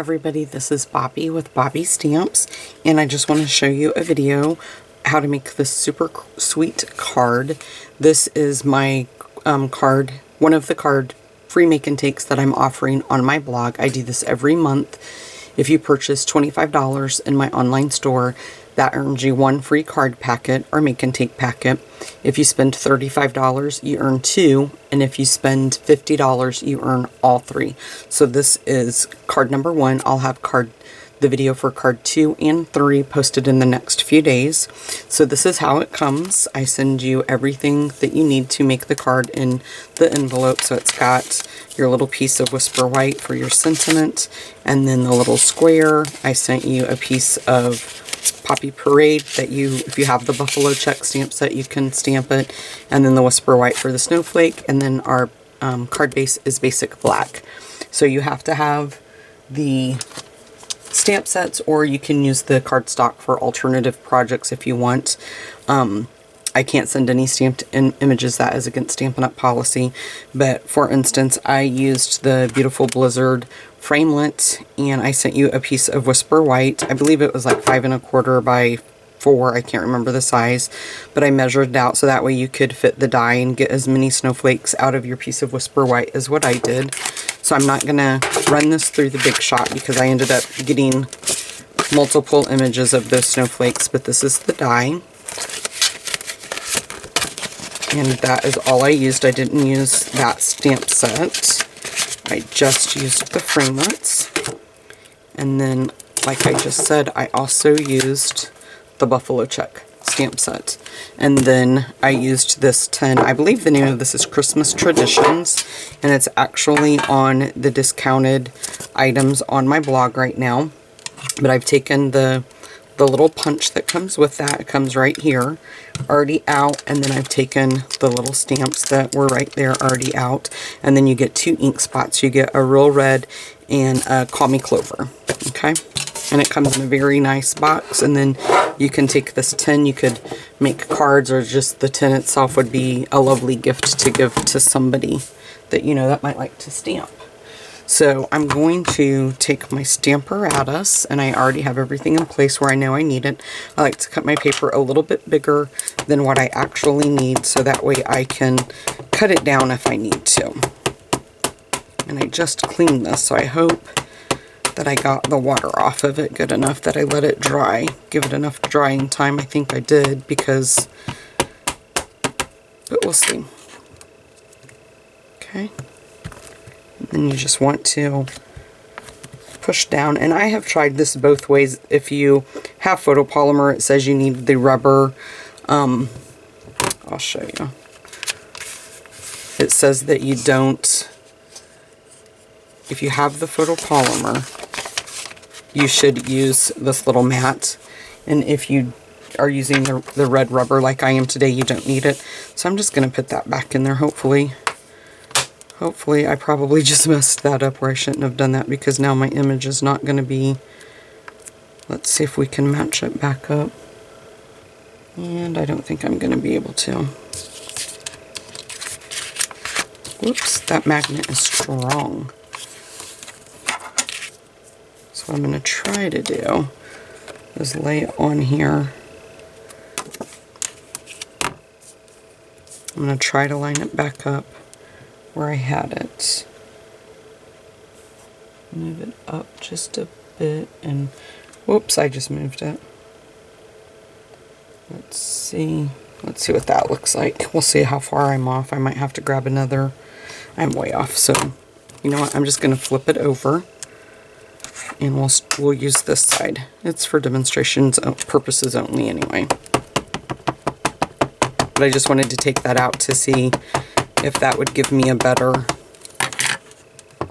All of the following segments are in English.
everybody, this is Bobby with Bobby Stamps, and I just want to show you a video how to make this super sweet card. This is my card, one of the card free make and takes that I'm offering on my blog. I do this every month. If you purchase $25 in my online store, that earns you one free card packet or make and take packet. If you spend $35, you earn two, and if you spend $50, you earn all three. So this is card number one. I'll have the video for card 2 and 3 posted in the next few days. So this is how it comes. I send you everything that you need to make the card in the envelope. So it's got your little piece of Whisper White for your sentiment, and then the little square. I sent you a piece of Poppy Parade that if you have the Buffalo Check stamp set, you can stamp it, and then the Whisper White for the snowflake, and then our card base is basic black. So you have to have the stamp sets, or you can use the cardstock for alternative projects if you want. I can't send any stamped images. That is against Stampin' Up! Policy. But for instance, I used the Beautiful Blizzard framelit, and I sent you a piece of Whisper White. I believe it was like 5 1/4 by 4. I can't remember the size, but I measured it out so that way you could fit the die and get as many snowflakes out of your piece of Whisper White as what I did. So I'm not gonna run this through the Big Shot because I ended up getting multiple images of those snowflakes, but this is the die. And that is all I used. I didn't use that stamp set. I just used the framelits. And then, like I just said, I also used the Buffalo Check stamp set. And then I used this 10, I believe the name of this is Christmas Traditions, and it's actually on the discounted items on my blog right now. But I've taken the little punch that comes with that. It comes right here, already out, and then I've taken the little stamps that were right there already out, and then you get 2 ink spots. You get a Real Red and a Call Me Clover, okay? And it comes in a very nice box, and then you can take this tin, you could make cards, or just the tin itself would be a lovely gift to give to somebody that you know that might like to stamp. So I'm going to take my Stamparatus, and I already have everything in place where I know I need it. I like to cut my paper a little bit bigger than what I actually need, so that way I can cut it down if I need to. And I just cleaned this, so I hope that I got the water off of it good enough that I let it dry. Give it enough drying time. I think I did, but we'll see. Okay. And then you just want to push down, and I have tried this both ways. If you have photopolymer, it says you need the rubber. I'll show you. It says that you don't, if you have the photopolymer, you should use this little mat, and if you are using the red rubber like I am today, you don't need it. So I'm just going to put that back in there. Hopefully I probably just messed that up where I shouldn't have done that, because now my image is not going to be, let's see if we can match it back up, and I don't think I'm going to be able to. Whoops, that magnet is strong. So what I'm going to try to do is lay it on here. I'm going to try to line it back up where I had it. Move it up just a bit, and whoops, I just moved it. Let's see what that looks like. We'll see how far I'm off. I might have to grab another. I'm way off, so you know what, I'm just going to flip it over, and we'll use this side. It's for demonstrations purposes only anyway. But I just wanted to take that out to see if that would give me a better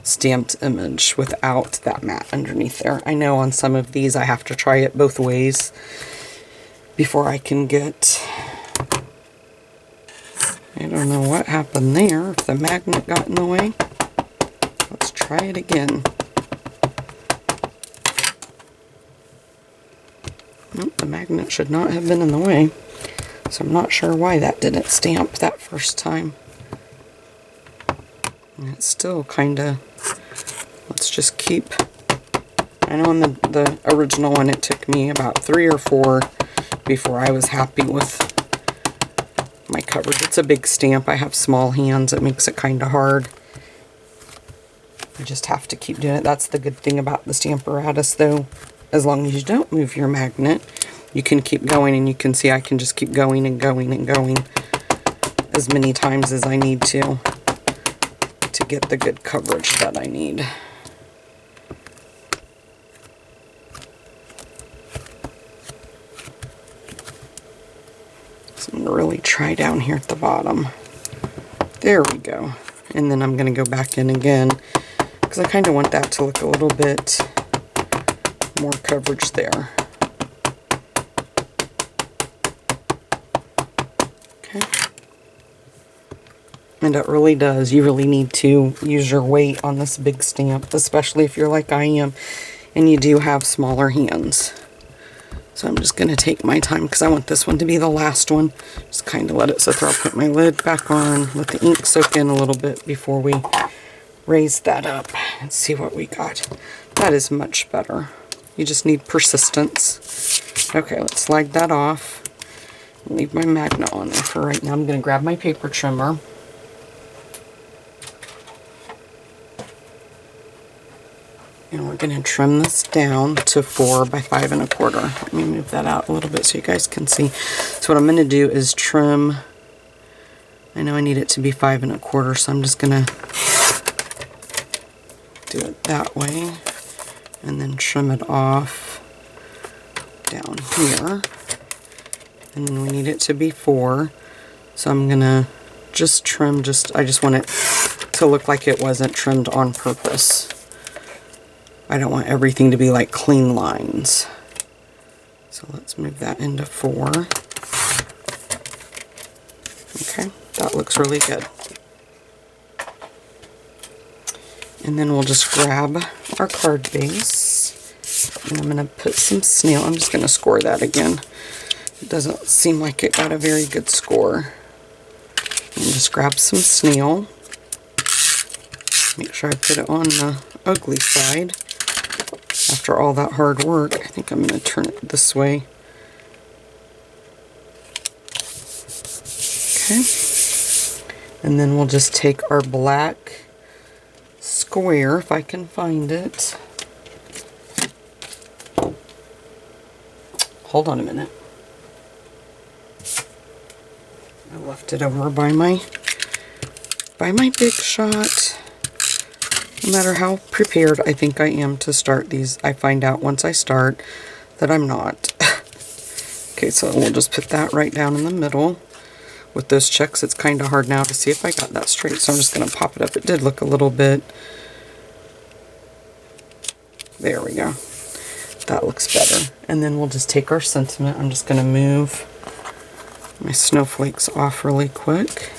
stamped image without that mat underneath there. I know on some of these I have to try it both ways before I can get, I don't know what happened there, if the magnet got in the way. Let's try it again. Nope, the magnet should not have been in the way, so I'm not sure why that didn't stamp that first time. And it's still kind of, let's just keep I know in the original one it took me about 3 or 4 before I was happy with my coverage. It's a big stamp. I have small hands. It makes it kind of hard. You just have to keep doing it. That's the good thing about the Stamparatus, though. As long as you don't move your magnet, you can keep going, and you can see I can just keep going and going and going as many times as I need to get the good coverage that I need. So I'm going to really try down here at the bottom. There we go. And then I'm going to go back in again because I kind of want that to look a little bit more coverage there. Okay. And it really does. You really need to use your weight on this big stamp, especially if you're like I am and you do have smaller hands. So I'm just going to take my time because I want this one to be the last one. Just kind of let it sit there. I'll put my lid back on, let the ink soak in a little bit before we raise that up and see what we got. That is much better. You just need persistence. Okay, let's slide that off. Leave my magnet on there for right now. I'm going to grab my paper trimmer. And we're going to trim this down to 4 by 5 1/4. Let me move that out a little bit so you guys can see. So what I'm going to do is trim. I know I need it to be 5 1/4, so I'm just going to do it that way. And then trim it off down here. And then we need it to be 4. So I'm going to just trim, I just want it to look like it wasn't trimmed on purpose. I don't want everything to be like clean lines. So let's move that into 4. Okay, that looks really good. And then we'll just grab our card base. And I'm going to put some snail. I'm just going to score that again. It doesn't seem like it got a very good score. And just grab some snail. Make sure I put it on the ugly side. After all that hard work, I think I'm going to turn it this way. Okay. And then we'll just take our black square, if I can find it. Hold on a minute. I left it over by my Big Shot. No matter how prepared I think I am to start these, I find out once I start that I'm not. Okay, so we'll just put that right down in the middle. With those checks, it's kind of hard now to see if I got that straight, so I'm just going to pop it up. It did look a little bit. There we go. That looks better. And then we'll just take our sentiment. I'm just going to move my snowflakes off really quick.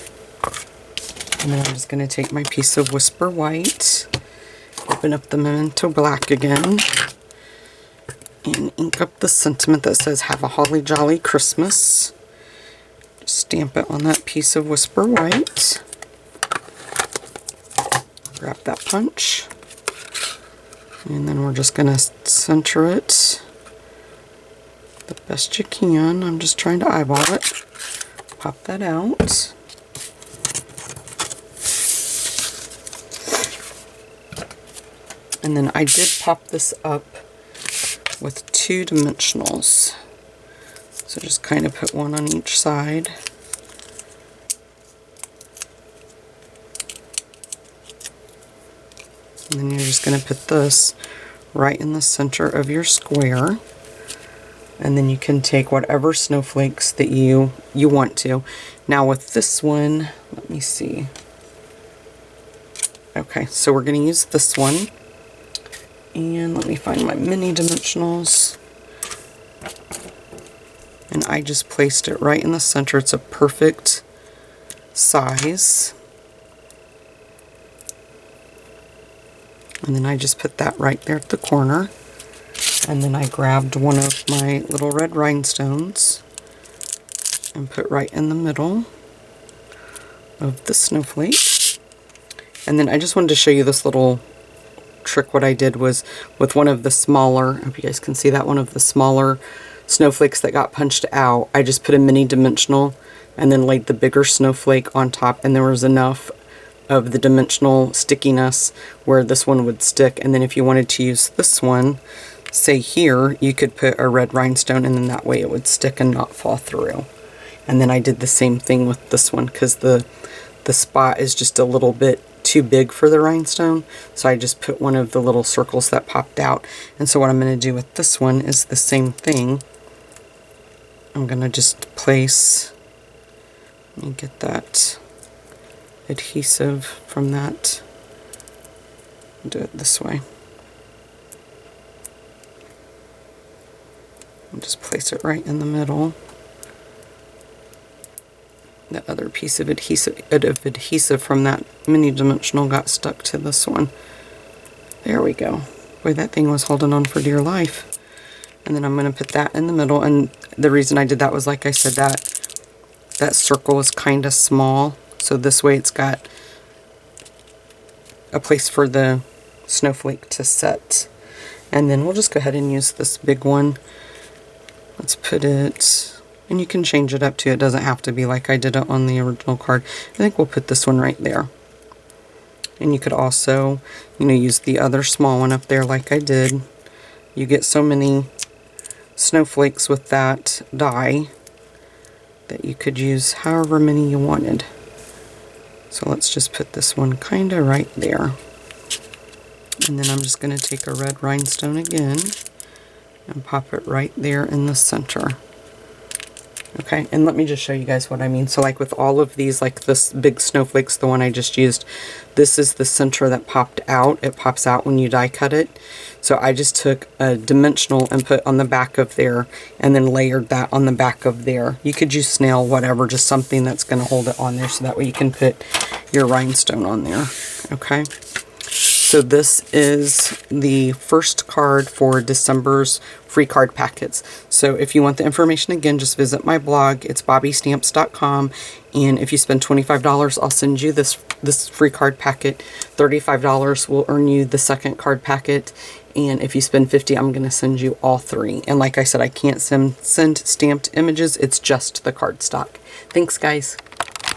And then I'm just going to take my piece of Whisper White, open up the Memento Black again, and ink up the sentiment that says, "Have a Holly Jolly Christmas." Just stamp it on that piece of Whisper White. Grab that punch. And then we're just going to center it the best you can. I'm just trying to eyeball it. Pop that out. And then I did pop this up with 2 dimensionals. So just kind of put one on each side. And then you're just going to put this right in the center of your square. And then you can take whatever snowflakes that you want to. Now with this one, let me see. Okay, so we're going to use this one. And let me find my mini dimensionals. And I just placed it right in the center. It's a perfect size. And then I just put that right there at the corner. And then I grabbed one of my little red rhinestones and put right in the middle of the snowflake. And then I just wanted to show you this little trick what I did was with one of the smaller, I hope you guys can see that, one of the smaller snowflakes that got punched out, I just put a mini dimensional and then laid the bigger snowflake on top, and there was enough of the dimensional stickiness where this one would stick. And then if you wanted to use this one, say here, you could put a red rhinestone, and then that way it would stick and not fall through. And then I did the same thing with this one because the spot is just a little bit too big for the rhinestone, so I just put one of the little circles that popped out. And so what I'm going to do with this one is the same thing. I'm going to just place, let me get that adhesive from that, do it this way, and just place it right in the middle. The other piece of adhesive from that mini dimensional got stuck to this one. There we go. Boy, that thing was holding on for dear life. And then I'm going to put that in the middle, and the reason I did that was, like I said, that circle is kind of small, so this way it's got a place for the snowflake to set. And then we'll just go ahead and use this big one. Let's put it, and you can change it up too. It doesn't have to be like I did it on the original card. I think we'll put this one right there. And you could also, you know, use the other small one up there like I did. You get so many snowflakes with that die that you could use however many you wanted. So let's just put this one kind of right there. And then I'm just going to take a red rhinestone again and pop it right there in the center. Okay, and let me just show you guys what I mean. So like with all of these, like this big snowflakes, the one I just used, this is the center that popped out. It pops out when you die cut it. So I just took a dimensional and put on the back of there, and then layered that on the back of there. You could use snail, whatever, just something that's going to hold it on there, so that way you can put your rhinestone on there. Okay. So this is the first card for December's free card packets. So if you want the information again, just visit my blog. It's bobbystamps.com, and if you spend $25, I'll send you this free card packet. $35 will earn you the second card packet, and if you spend $50, I'm going to send you all three. And like I said, I can't send stamped images. It's just the cardstock. Thanks, guys.